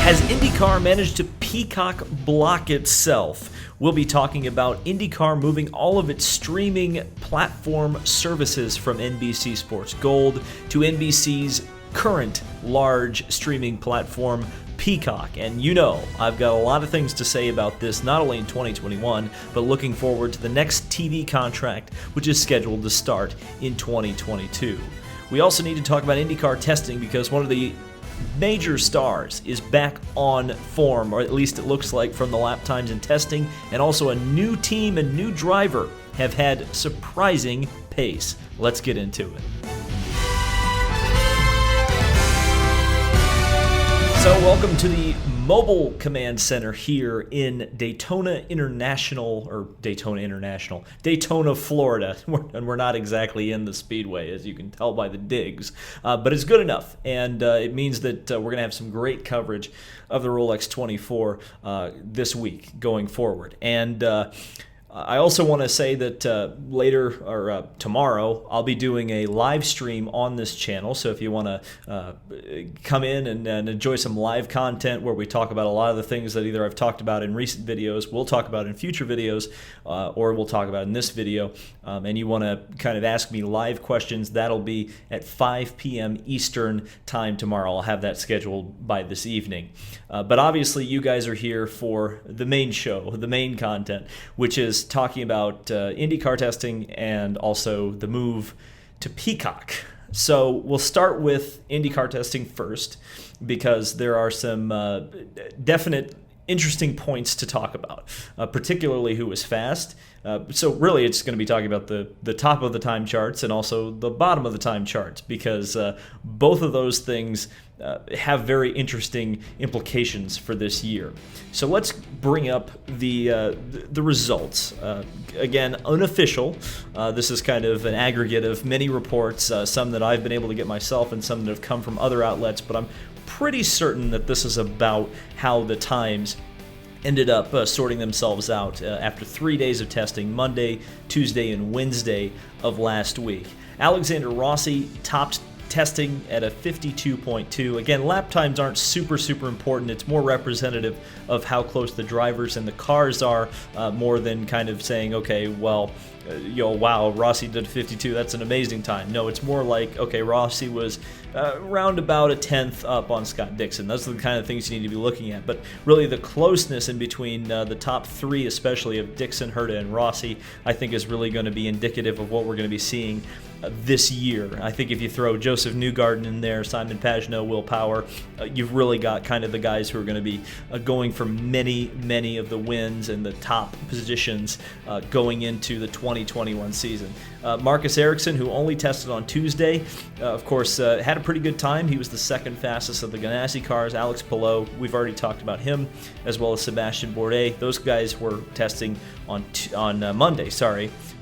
Has IndyCar managed to Peacock block itself? We'll be talking about IndyCar moving all of its streaming platform services from NBC Sports Gold to NBC's current large streaming platform, Peacock. And you know, I've got a lot of things to say about this, not only in 2021, but looking forward to the next TV contract, which is scheduled to start in 2022. We also need to talk about IndyCar Testing because one of the major stars is back on form, or at least it looks like from the lap times in testing, and also a new team and new driver have had surprising pace. Let's get into it. So welcome to the Mobile Command Center here in Daytona, Florida. And we're not exactly in the Speedway, as you can tell by the digs, but it's good enough, and it means that we're going to have some great coverage of the Rolex 24 this week going forward. And I also want to say that later, or tomorrow, I'll be doing a live stream on this channel. So if you want to come in and enjoy some live content where we talk about a lot of the things that either I've talked about in recent videos, we'll talk about in future videos, or we'll talk about in this video, and you want to kind of ask me live questions, that'll be at 5 p.m. Eastern time tomorrow. I'll have that scheduled by this evening. But obviously you guys are here for the main show, the main content, which is talking about IndyCar testing and also the move to Peacock. So we'll start with IndyCar testing first because there are some definite interesting points to talk about, particularly who was fast. So really it's going to be talking about the top of the time charts and also the bottom of the time charts because both of those things have very interesting implications for this year. So let's bring up the results. Again, unofficial. This is kind of an aggregate of many reports, some that I've been able to get myself and some that have come from other outlets, but I'm pretty certain that this is about how the times ended up sorting themselves out after 3 days of testing, Monday, Tuesday, and Wednesday of last week. Alexander Rossi topped testing at a 52.2. Again, lap times aren't super important. It's more representative of how close the drivers and the cars are, more than kind of saying, okay, well, wow, Rossi did 52. That's an amazing time. No, it's more like, okay, Rossi was round about a tenth up on Scott Dixon. Those are the kind of things you need to be looking at. But really the closeness in between the top three, especially of Dixon, Herta, and Rossi, I think is really going to be indicative of what we're going to be seeing this year. I think if you throw Joseph Newgarden in there, Simon Pagenaud, Will Power, you've really got kind of the guys who are going to be going for many of the wins and the top positions going into the 2021 season. Marcus Ericsson, who only tested on Tuesday, of course, had a pretty good time. He was the second fastest of the Ganassi cars. Alex Palou, we've already talked about him, as well as Sebastian Bourdais. Those guys were testing on Monday.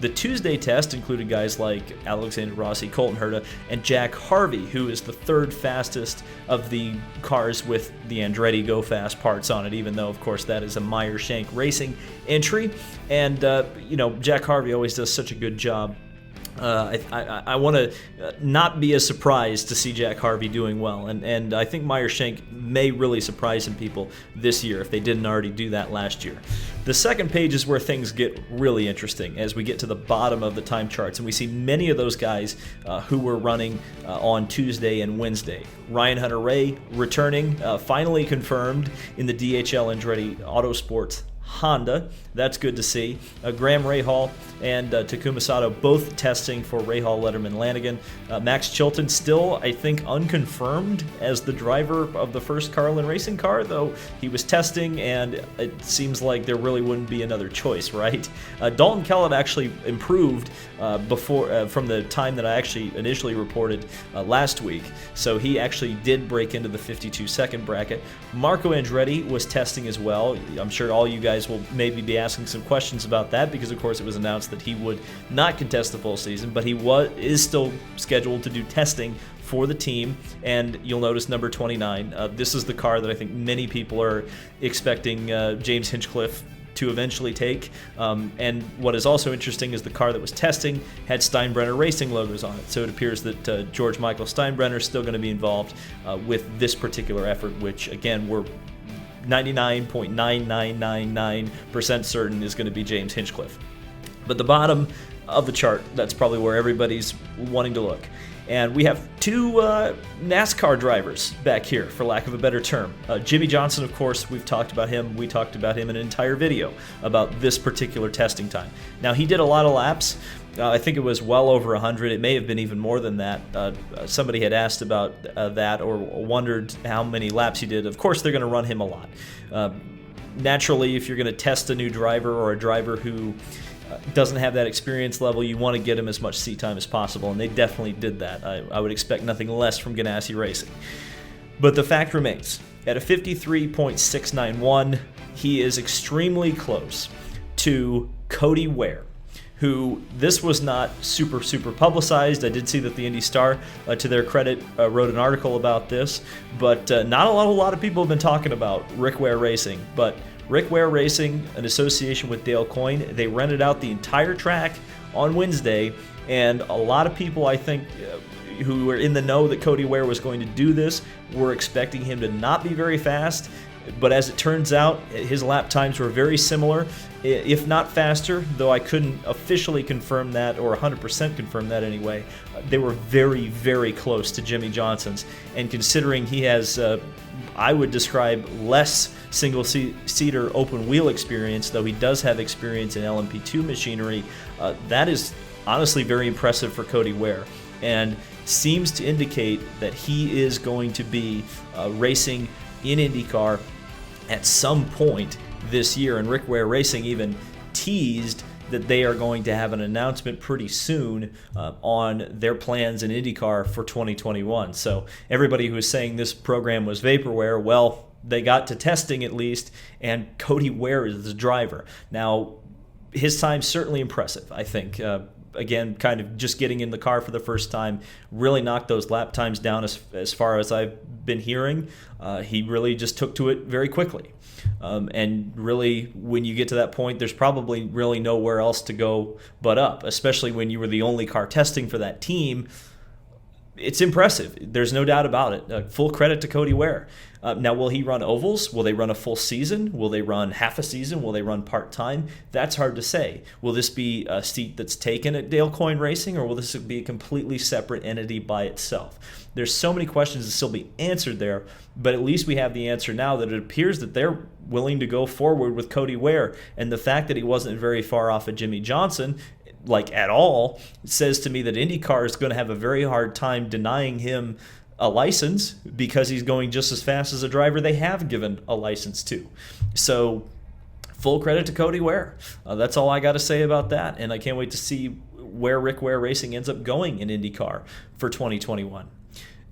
The Tuesday test included guys like Alexander Rossi, Colton Herta, and Jack Harvey, who is the third fastest of the cars with the Andretti Go Fast parts on it, even though, of course, that is a Meyer Shank Racing entry. And, Jack Harvey always does such a good job. I want to not be as surprised to see Jack Harvey doing well, and I think Meyer Shank may really surprise some people this year if they didn't already do that last year. The second page is where things get really interesting as we get to the bottom of the time charts, and we see many of those guys who were running on Tuesday and Wednesday. Ryan Hunter-Reay returning, finally confirmed in the DHL Andretti Autosports Honda. That's good to see. Graham Rahal and Takuma Sato both testing for Rahal, Letterman, Lanigan. Max Chilton still, I think, unconfirmed as the driver of the first Carlin Racing car, though he was testing, and it seems like there really wouldn't be another choice, right? Dalton Kellett actually improved from the time that I actually initially reported last week, so he actually did break into the 52-second bracket. Marco Andretti was testing as well. I'm sure all you guys will maybe be asking some questions about that because, of course, it was announced that he would not contest the full season, but he is still scheduled to do testing for the team, and you'll notice number 29. This is the car that I think many people are expecting James Hinchcliffe to eventually take. And what is also interesting is the car that was testing had Steinbrenner Racing logos on it. So it appears that George Michael Steinbrenner is still going to be involved with this particular effort, which, again, we're 99.9999% certain is going to be James Hinchcliffe. But the bottom of the chart, that's probably where everybody's wanting to look. And we have two NASCAR drivers back here, for lack of a better term. Jimmie Johnson, of course, we've talked about him. We talked about him in an entire video about this particular testing time. Now, he did a lot of laps. I think it was well over 100. It may have been even more than that. Somebody had asked about that or wondered how many laps he did. Of course, they're going to run him a lot. Naturally, if you're going to test a new driver or a driver who doesn't have that experience level, you want to get him as much seat time as possible, and they definitely did that. I would expect nothing less from Ganassi Racing. But the fact remains, at a 53.691, he is extremely close to Cody Ware, who this was not super publicized. I did see that the Indy Star, to their credit, wrote an article about this, but not a lot of people have been talking about Rick Ware Racing. But Rick Ware Racing, an association with Dale Coyne, they rented out the entire track on Wednesday, and a lot of people, I think, who were in the know that Cody Ware was going to do this were expecting him to not be very fast. But as it turns out, his lap times were very similar, if not faster, though I couldn't officially confirm that, or 100% confirm that anyway. They were very close to Jimmie Johnson's. And considering he has, I would describe, less single-seater open-wheel experience, though he does have experience in LMP2 machinery, that is honestly very impressive for Cody Ware, and seems to indicate that he is going to be racing in IndyCar at some point this year. And Rick Ware Racing even teased that they are going to have an announcement pretty soon on their plans in IndyCar for 2021. So everybody who is saying this program was vaporware, well, they got to testing at least, and Cody Ware is the driver. Now, his time's certainly impressive, I think. Again, kind of just getting in the car for the first time, really knocked those lap times down as far as I've been hearing. He really just took to it very quickly. And really, when you get to that point, there's probably really nowhere else to go but up, especially when you were the only car testing for that team. It's impressive. There's no doubt about it. Full credit to Cody Ware. Now, will he run ovals? Will they run a full season? Will they run half a season? Will they run part-time? That's hard to say. Will this be a seat that's taken at Dale Coyne Racing, or will this be a completely separate entity by itself? There's so many questions to still be answered there, but at least we have the answer now that it appears that they're willing to go forward with Cody Ware. And the fact that he wasn't very far off of Jimmie Johnson, like at all, says to me that IndyCar is going to have a very hard time denying him a license, because he's going just as fast as a driver they have given a license to. So full credit to Cody Ware. That's all I got to say about that, and I can't wait to see where Rick Ware Racing ends up going in IndyCar for 2021.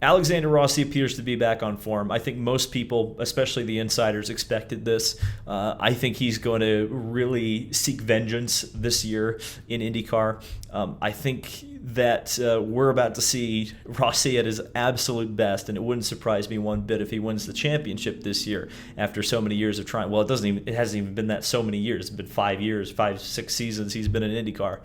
Alexander Rossi appears to be back on form. I think most people, especially the insiders, expected this. I think he's going to really seek vengeance this year in IndyCar. I think that we're about to see Rossi at his absolute best, and it wouldn't surprise me one bit if he wins the championship this year after so many years of trying. Well, it hasn't even been that so many years. It's been 6 seasons he's been in IndyCar.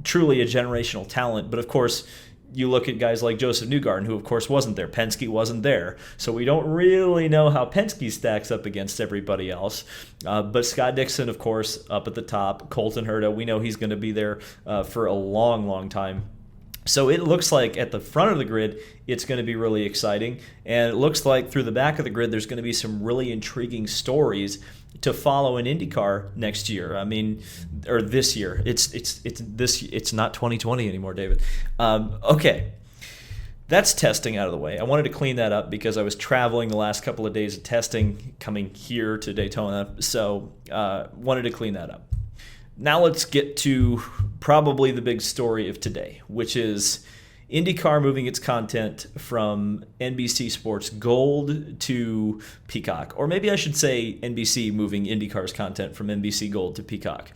Truly a generational talent, but of course, you look at guys like Joseph Newgarden, who of course wasn't there. Penske wasn't there. So we don't really know how Penske stacks up against everybody else. But Scott Dixon, of course, up at the top. Colton Herta, we know he's going to be there for a long time. So it looks like at the front of the grid, it's going to be really exciting. And it looks like through the back of the grid, there's going to be some really intriguing stories to follow in IndyCar next year. I mean, or this year. It's not 2020 anymore, David. Okay. That's testing out of the way. I wanted to clean that up because I was traveling the last couple of days of testing, coming here to Daytona. So wanted to clean that up. Now let's get to probably the big story of today, which is IndyCar moving its content from NBC Sports Gold to Peacock. Or maybe I should say NBC moving IndyCar's content from NBC Gold to Peacock.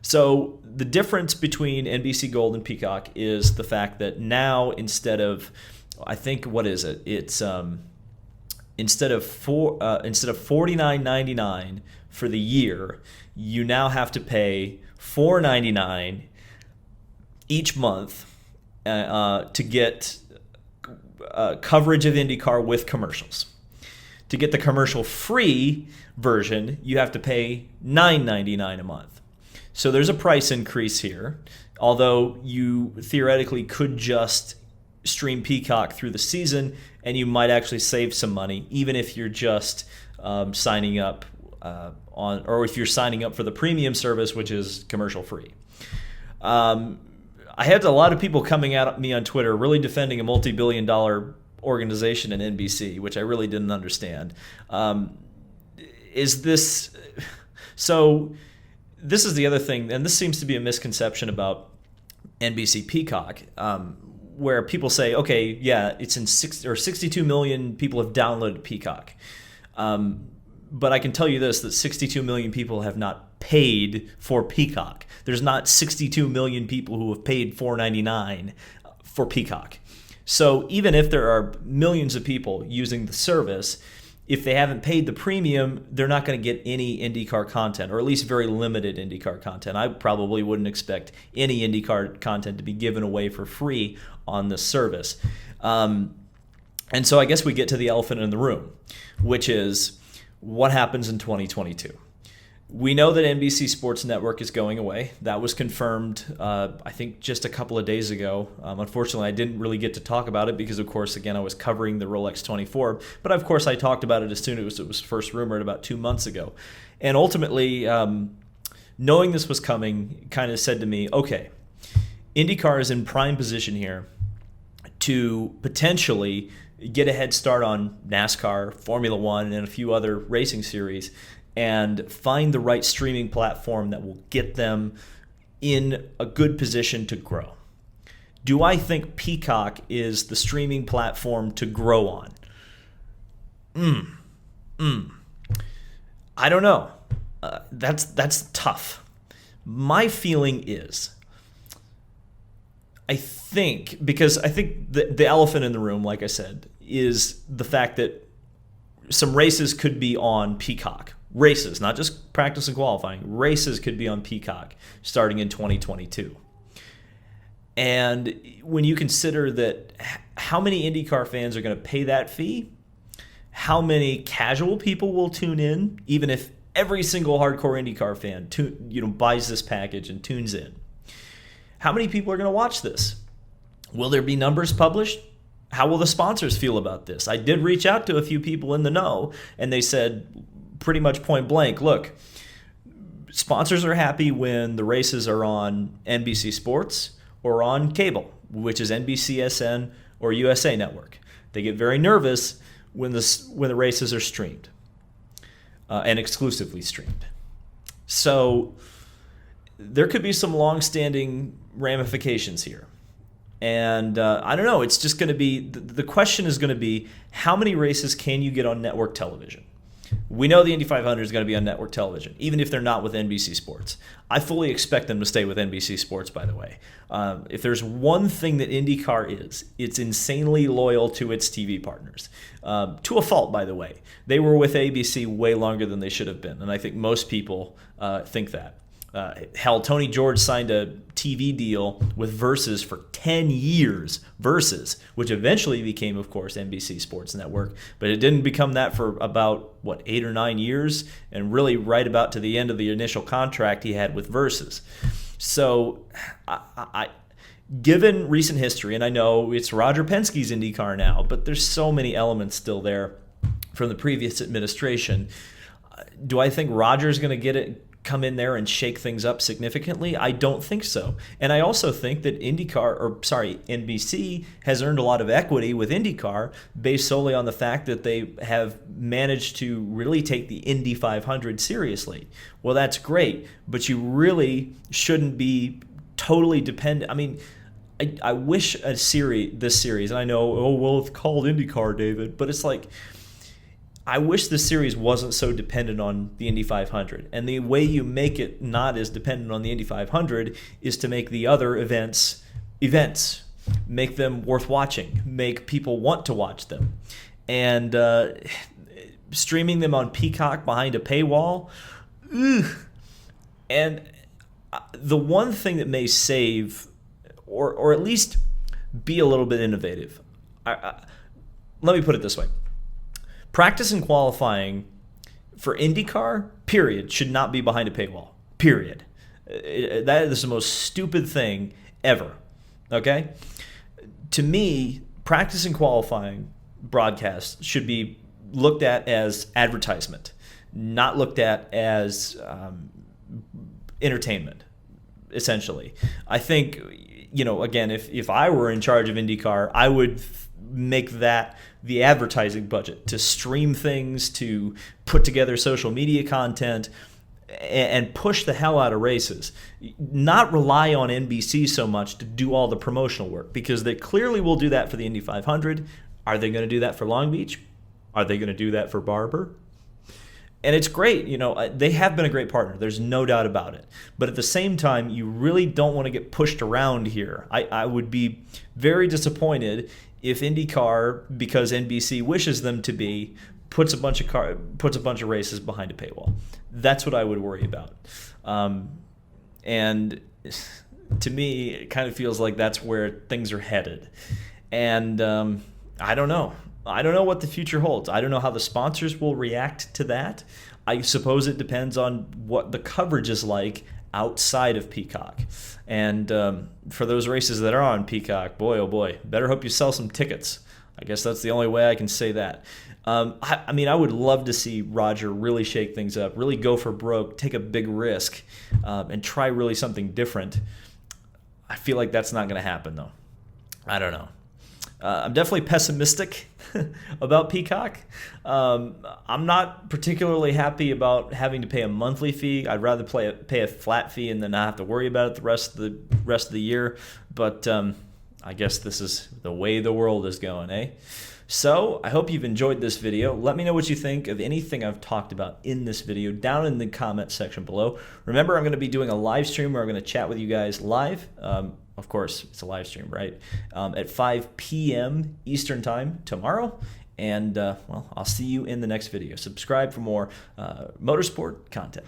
So the difference between NBC Gold and Peacock is the fact that now instead of, I think, what is it? It's instead of $49.99 for the year, you now have to pay $4.99 each month to get coverage of IndyCar with commercials. To get the commercial-free version, you have to pay $9.99 a month. So there's a price increase here, although you theoretically could just stream Peacock through the season, and you might actually save some money, even if you're just signing up or if you're signing up for the premium service, which is commercial-free. I had a lot of people coming at me on Twitter really defending a multi-billion-dollar organization in NBC, which I really didn't understand. So this is the other thing, and this seems to be a misconception about NBC Peacock, where people say, okay, yeah, it's in 62 million people have downloaded Peacock. But I can tell you this, that 62 million people have not paid for Peacock. There's not 62 million people who have paid $4.99 for Peacock. So even if there are millions of people using the service, if they haven't paid the premium, they're not going to get any IndyCar content, or at least very limited IndyCar content. I probably wouldn't expect any IndyCar content to be given away for free on this service. And so I guess we get to the elephant in the room, which is what happens in 2022. We know that NBC Sports Network is going away. That was confirmed, I think, just a couple of days ago. Unfortunately, I didn't really get to talk about it because, of course, again, I was covering the Rolex 24. But, of course, I talked about it as soon as it was first rumored about 2 months ago. And ultimately, knowing this was coming kind of said to me, okay, IndyCar is in prime position here to potentially get a head start on NASCAR, Formula One, and a few other racing series, and find the right streaming platform that will get them in a good position to grow. Do I think Peacock is the streaming platform to grow on? I don't know. That's tough. My feeling is, I think the elephant in the room, like I said, is the fact that some races could be on Peacock. Races, not just practice and qualifying. Races could be on Peacock starting in 2022. And when you consider that how many IndyCar fans are going to pay that fee, how many casual people will tune in, even if every single hardcore IndyCar fan buys this package and tunes in, how many people are going to watch this? Will there be numbers published? How will the sponsors feel about this? I did reach out to a few people in the know, and they said pretty much point blank, look, sponsors are happy when the races are on NBC Sports or on cable, which is NBCSN or USA Network. They get very nervous when the races are streamed and exclusively streamed. So there could be some long-standing ramifications here. And I don't know, it's just going to be, the question is going to be, how many races can you get on network television? We know the Indy 500 is going to be on network television, even if they're not with NBC Sports. I fully expect them to stay with NBC Sports, by the way. If there's one thing that IndyCar is, it's insanely loyal to its TV partners. To a fault, by the way. They were with ABC way longer than they should have been, and I think most people think that. Hell, Tony George signed a TV deal with Versus for 10 years, Versus, which eventually became, of course, NBC Sports Network, but it didn't become that for about, 8 or 9 years, and really right about to the end of the initial contract he had with Versus. So, given recent history, and I know it's Roger Penske's IndyCar now, but there's so many elements still there from the previous administration. Do I think Roger's going to come in there and shake things up significantly? I don't think so. And I also think that NBC has earned a lot of equity with IndyCar based solely on the fact that they have managed to really take the Indy 500 seriously. Well, that's great, but you really shouldn't be totally dependent. I mean, I wish this series, and I know, it's called IndyCar, David, but it's like, I wish the series wasn't so dependent on the Indy 500. And the way you make it not as dependent on the Indy 500 is to make the other events. Make them worth watching. Make people want to watch them. And streaming them on Peacock behind a paywall, And the one thing that may save, or at least be a little bit innovative, let me put it this way. Practice and qualifying for IndyCar, period, should not be behind a paywall. Period. That is the most stupid thing ever. Okay? To me, practice and qualifying broadcasts should be looked at as advertisement, not looked at as entertainment, essentially. I think, again, if I were in charge of IndyCar, I would make that the advertising budget to stream things, to put together social media content, and push the hell out of races. Not rely on NBC so much to do all the promotional work, because they clearly will do that for the Indy 500. Are they going to do that for Long Beach? Are they going to do that for Barber? And it's great. They have been a great partner. There's no doubt about it. But at the same time, you really don't want to get pushed around here. I would be very disappointed if IndyCar, because NBC wishes them to be, puts a bunch of races behind a paywall. That's what I would worry about. And to me, it kind of feels like that's where things are headed. And I don't know. I don't know what the future holds. I don't know how the sponsors will react to that. I suppose it depends on what the coverage is like outside of Peacock. And for those races that are on Peacock, boy, oh boy, better hope you sell some tickets. I guess that's the only way I can say that. I would love to see Roger really shake things up, really go for broke, take a big risk, and try really something different. I feel like that's not going to happen, though. I don't know. I'm definitely pessimistic about Peacock. I'm not particularly happy about having to pay a monthly fee. I'd rather pay a flat fee and then not have to worry about it the rest of the year. But I guess this is the way the world is going, eh? So I hope you've enjoyed this video. Let me know what you think of anything I've talked about in this video down in the comment section below. Remember, I'm going to be doing a live stream where I'm going to chat with you guys live. Of course, it's a live stream, right? At 5 p.m. Eastern Time tomorrow. And, I'll see you in the next video. Subscribe for more motorsport content.